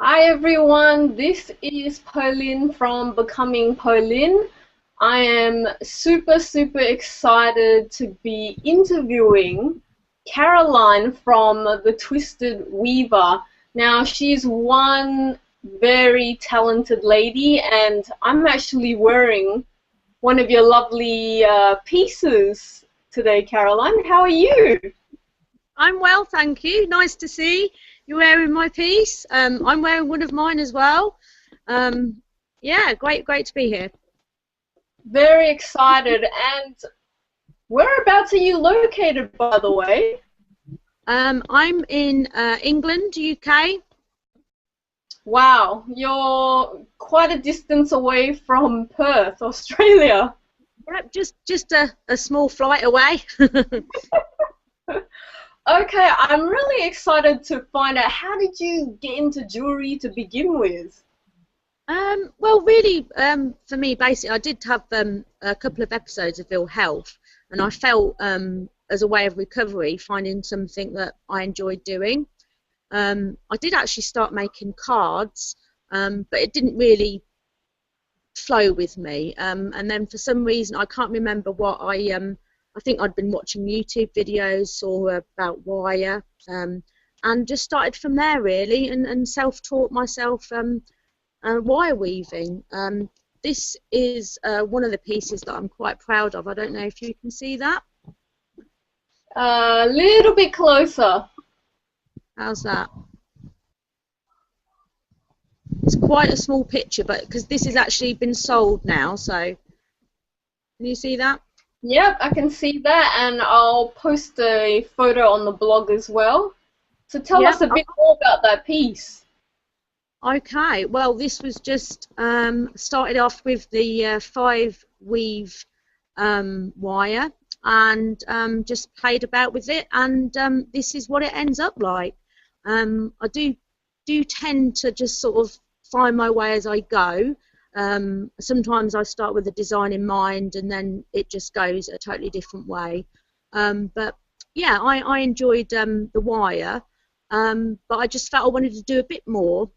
Hi everyone, this is Pauline from Becoming Pauline. I am super excited to be interviewing Caroline from the Twisted Weaver. Now she's one very talented lady and I'm actually wearing one of your lovely pieces today, Caroline. How are you? I'm well, thank you. Nice to see you wearing my piece. I'm wearing one of mine as well. Yeah, great to be here. Very excited. And whereabouts are you located, by the way? I'm in England, UK. Wow, you're quite a distance away from Perth, Australia. Yep, just a small flight away. Okay, I'm really excited to find out, how did you get into jewelry to begin with? Well, really, for me, basically, I did have a couple of episodes of ill health, and I felt, as a way of recovery, finding something that I enjoyed doing. I did actually start making cards, but it didn't really flow with me. And then for some reason, I can't remember what I think I'd been watching YouTube videos, saw about wire, and just started from there really, and self-taught myself wire weaving. This is one of the pieces that I'm quite proud of. I don't know if you can see that. A little bit closer. How's that? It's quite a small picture, but because this has actually been sold now, so can you see that? Yep, I can see that, and I'll post a photo on the blog as well. So tell us a bit more about that piece. Okay, well, this was just started off with the 5 weave wire, and just played about with it, and this is what it ends up like. I do tend to just sort of find my way as I go. Sometimes I start with a design in mind and then it just goes a totally different way. But yeah, I enjoyed the wire, but I just felt I wanted to do a bit more,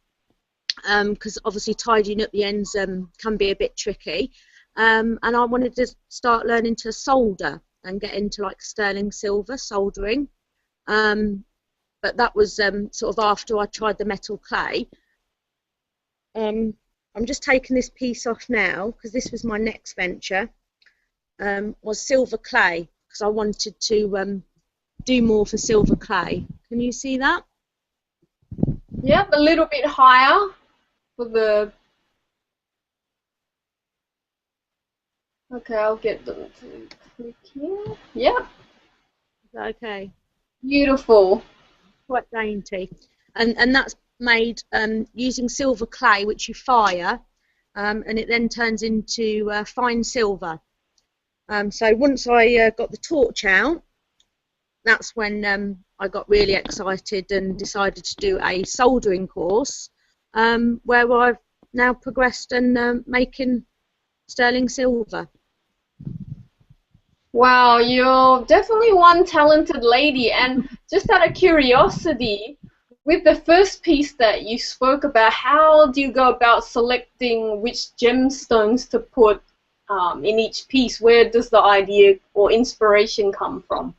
because obviously tidying up the ends can be a bit tricky, and I wanted to start learning to solder and get into like sterling silver soldering. But that was sort of after I tried the metal clay. I'm just taking this piece off now because this was my next venture, was silver clay, because I wanted to do more for silver clay. Can you see that? Yep, a little bit higher for the... Okay, I'll get them to click here. Yep. Okay. Beautiful. Quite dainty. And that's made using silver clay, which you fire, and it then turns into fine silver. So once I got the torch out, that's when I got really excited and decided to do a soldering course, where I've now progressed and making sterling silver. Wow, you're definitely one talented lady. And just out of curiosity, with the first piece that you spoke about, how do you go about selecting which gemstones to put in each piece? Where does the idea or inspiration come from?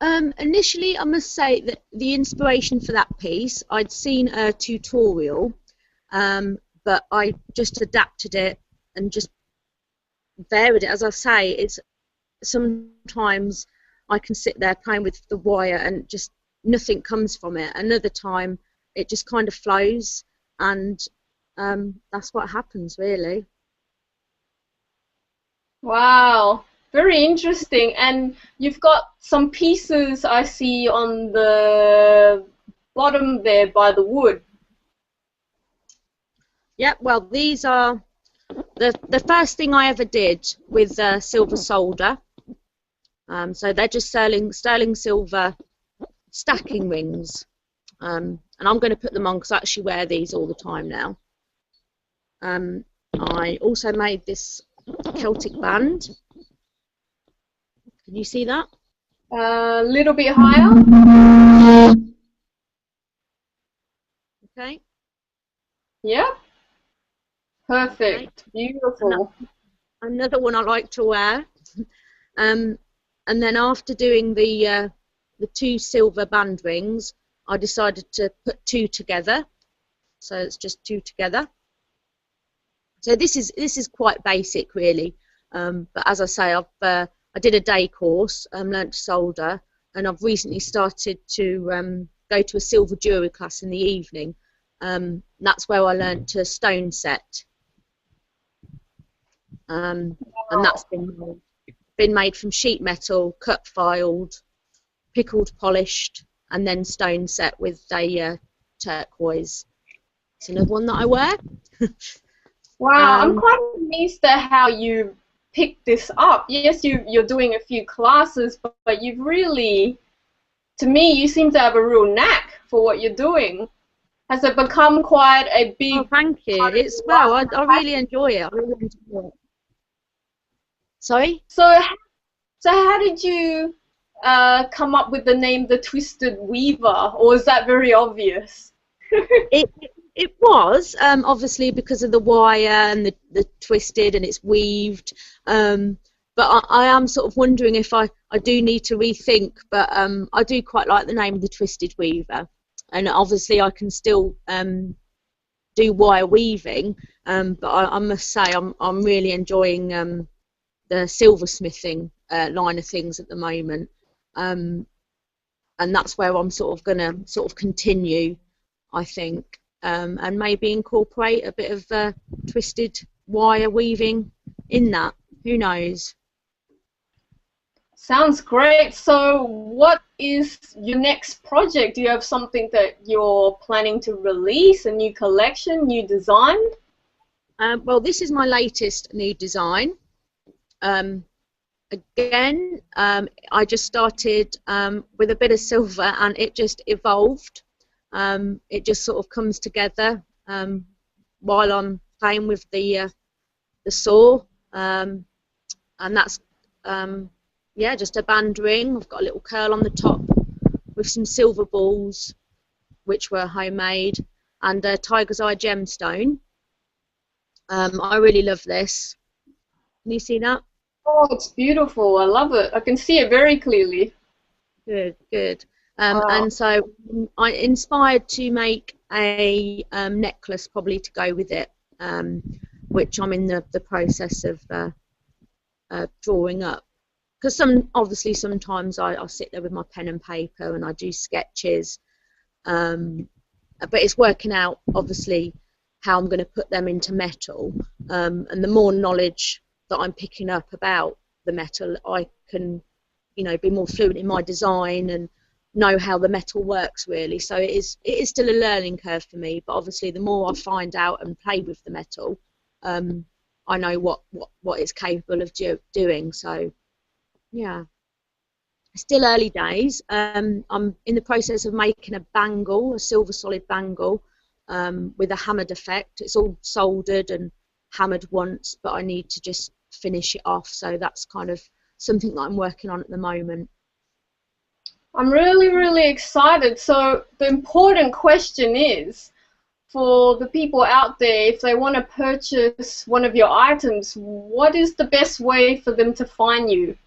Initially, I must say that the inspiration for that piece, I'd seen a tutorial, but I just adapted it and just varied it. As I say, it's sometimes I can sit there playing with the wire and just nothing comes from it. Another time it just kind of flows, and that's what happens really. Wow, very interesting. And you've got some pieces I see on the bottom there by the wood. Yep, well, these are the first thing I ever did with silver solder. So they're just sterling silver stacking rings, and I'm going to put them on because I actually wear these all the time now. I also made this Celtic band. Can you see that? A little bit higher. Okay. Yeah, Okay. perfect, beautiful. Another one I like to wear. And then after doing the two silver band rings, I decided to put two together. So it's just two together. So this is quite basic, really. But as I say, I did a day course, learnt to solder, and I've recently started to go to a silver jewellery class in the evening. That's where I learnt to stone set, and that's been made from sheet metal, cut, filed, pickled, polished, and then stone set with a turquoise. It's another one that I wear. Wow, I'm quite amazed at how you picked this up. Yes, you're doing a few classes, but you've really, to me, you seem to have a real knack for what you're doing. Has it become quite a big? Oh, thank you. It's well, I really enjoy it. I really enjoy it. Sorry? So how did you come up with the name The Twisted Weaver, or is that very obvious? It was obviously because of the wire and the twisted and it's weaved, but I am sort of wondering if I do need to rethink, but I do quite like the name The Twisted Weaver, and obviously I can still do wire weaving, but I must say I'm really enjoying the silversmithing line of things at the moment, and that's where I'm sort of going to sort of continue, I think, and maybe incorporate a bit of twisted wire weaving in that. Who knows? Sounds great. So what is your next project? Do you have something that you're planning to release, a new collection, new design? Well, this is my latest new design. Again, I just started with a bit of silver and it just evolved. It just sort of comes together while I'm playing with the saw, and that's yeah, just a band ring. I've got a little curl on the top with some silver balls, which were homemade, and a tiger's eye gemstone. I really love this. Can you see that? Oh, it's beautiful. I love it. I can see it very clearly. Good, good. Wow. And so I inspired to make a necklace probably to go with it, which I'm in the process of drawing up. Because obviously sometimes I sit there with my pen and paper and I do sketches, but it's working out obviously how I'm going to put them into metal, and the more knowledge that I'm picking up about the metal, I can, you know, be more fluent in my design and know how the metal works really. So it is still a learning curve for me, but obviously the more I find out and play with the metal, I know what it's capable of doing. So yeah, still early days. I'm in the process of making a bangle, a silver solid bangle, with a hammered effect. It's all soldered and hammered once, but I need to just finish it off. So that's kind of something that I'm working on at the moment. I'm really, really excited. So the important question is, for the people out there, if they want to purchase one of your items, what is the best way for them to find you?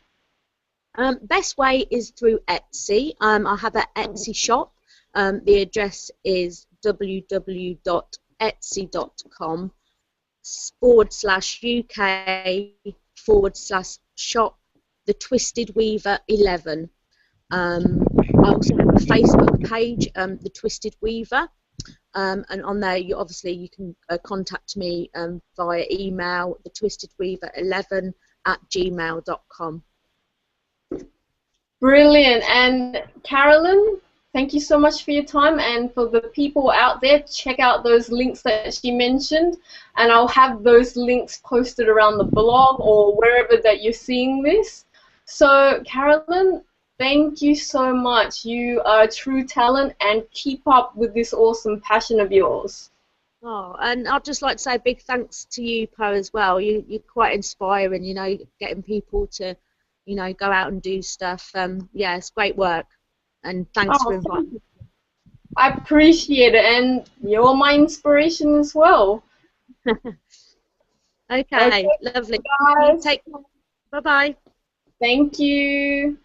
Best way is through Etsy. I have an Etsy shop. The address is www.etsy.com/UK/shop The Twisted Weaver 11. I also have a Facebook page, The Twisted Weaver, and on there you can contact me via email, thetwistedweaver11@gmail.com. Brilliant. And Carolyn, thank you so much for your time. And for the people out there, check out those links that she mentioned. And I'll have those links posted around the blog or wherever that you're seeing this. So, Carolyn, thank you so much. You are a true talent, and keep up with this awesome passion of yours. Oh, and I'd just like to say a big thanks to you, Po, as well. You're quite inspiring, you know, getting people to, you know, go out and do stuff. Yeah, it's great work, and thanks for inviting me. I appreciate it, and you're my inspiration as well. Okay, Okay, lovely. You guys. take care. Bye-bye. Thank you.